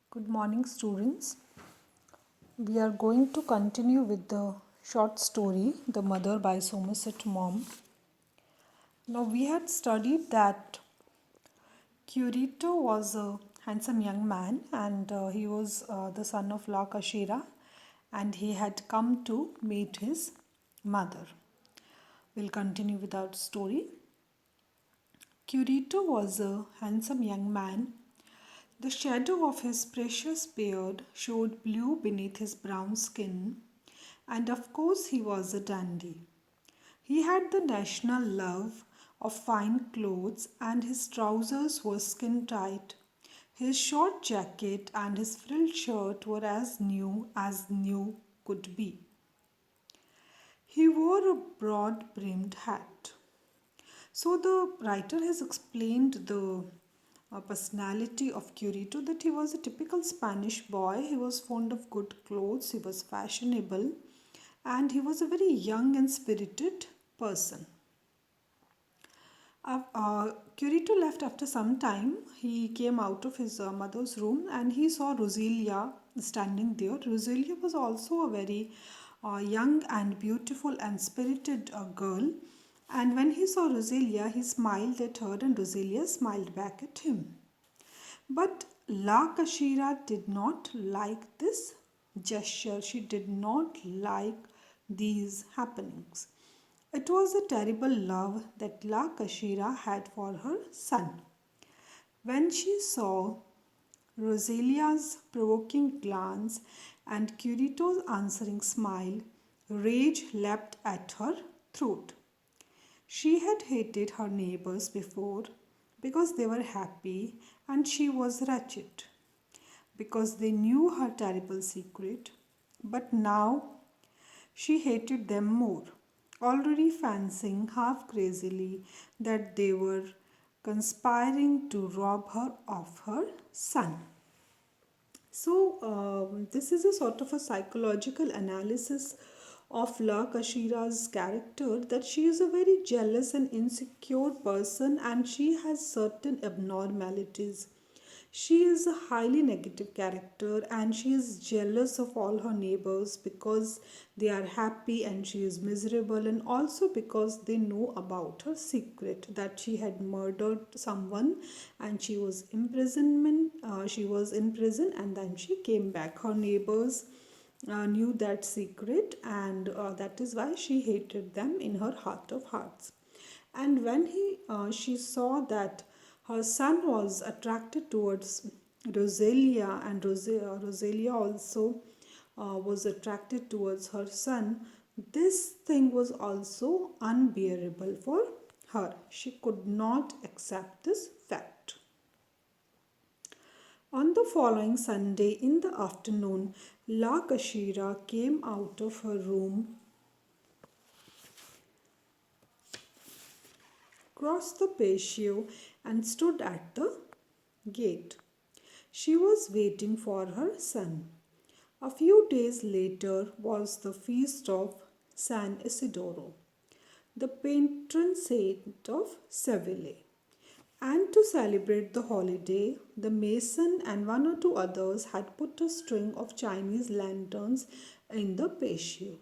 Good morning, students. We are going to continue with the short story, The Mother by Somerset Maugham. Now, we had studied that Curito was a handsome young man and he was the son of La Cashera and he had come to meet his mother. We'll continue with our story. Curito was a handsome young man. The shadow of his precious beard showed blue beneath his brown skin, and of course he was a dandy. He had the national love of fine clothes, and his trousers were skin tight. His short jacket and his frilled shirt were as new could be. He wore a broad brimmed hat. So the writer has explained the personality of Curito, that he was a typical Spanish boy. He was fond of good clothes, he was fashionable, and he was a very young and spirited person. Curito left after some time. He came out of his mother's room and he saw Roselia standing there. Roselia was also a very young and beautiful and spirited girl. And when he saw Roselia, he smiled at her and Roselia smiled back at him. But La Cashera did not like this gesture. She did not like these happenings. It was a terrible love that La Cashera had for her son. When she saw Roselia's provoking glance and Curito's answering smile, rage leapt at her throat. She had hated her neighbors before because they were happy and she was wretched, because they knew her terrible secret, but now she hated them more, already fancying half crazily that they were conspiring to rob her of her son. So, this is a sort of a psychological analysis of La Cashera's character, that she is a very jealous and insecure person and she has certain abnormalities. She is a highly negative character and she is jealous of all her neighbors because they are happy and she is miserable, and also because they know about her secret that she had murdered someone and she was in prison and then she came back. Her neighbors knew that secret, and that is why she hated them in her heart of hearts. And when she saw that her son was attracted towards Roselia, and Roselia also was attracted towards her son, this thing was also unbearable for her. She could not accept this fact. On the following Sunday in the afternoon, La Cashera came out of her room, crossed the patio, and stood at the gate. She was waiting for her son. A few days later was the feast of San Isidoro, the patron saint of Seville. And to celebrate the holiday, the mason and one or two others had put a string of Chinese lanterns in the patio.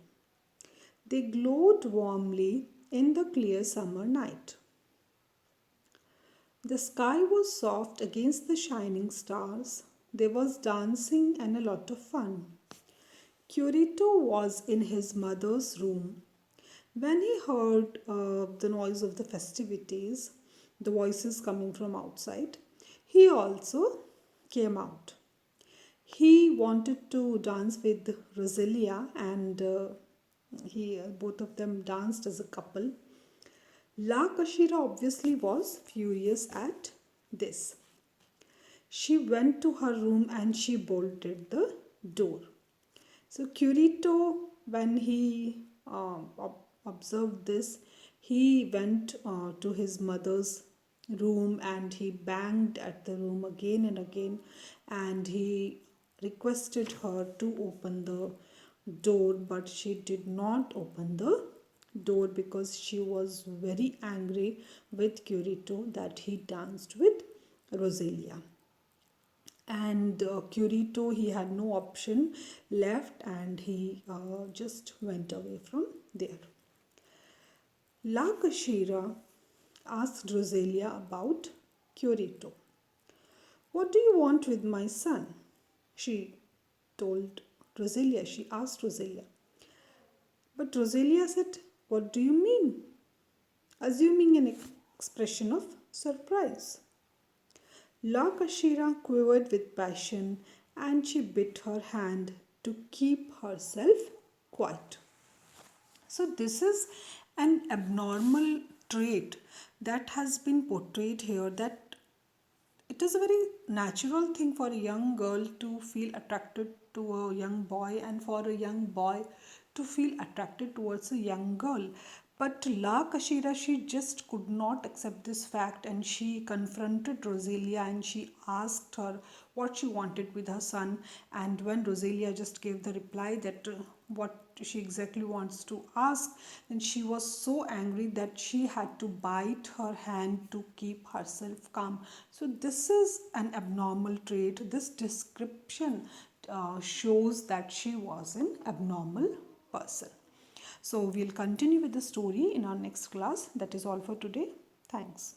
They glowed warmly in the clear summer night. The sky was soft against the shining stars. There was dancing and a lot of fun. Curito was in his mother's room. When he heard the noise of the festivities, the voices coming from outside, he also came out. He wanted to dance with Roselia, and both of them danced as a couple. La Cashera obviously was furious at this. She went to her room and she bolted the door. So Curito, when he observed this, he went to his mother's room and he banged at the room again and again, and he requested her to open the door, but she did not open the door because she was very angry with Curito that he danced with Roselia. And Curito, he had no option left, and he just went away from there. La Cashera asked Rosalia about Curito. What do you want with my son? She told Rosalia, she asked Rosalia. But Rosalia said, what do you mean? Assuming an expression of surprise. La Cashera quivered with passion and she bit her hand to keep herself quiet. So, this is an abnormal trait that has been portrayed here, that it is a very natural thing for a young girl to feel attracted to a young boy and for a young boy to feel attracted towards a young girl. But La Kashira, she just could not accept this fact and she confronted Rosalia and she asked her what she wanted with her son. And when Rosalia just gave the reply that what she exactly wants to ask, then she was so angry that she had to bite her hand to keep herself calm. So this is an abnormal trait. This description shows that she was an abnormal person. So we'll continue with the story in our next class. That is all for today. Thanks.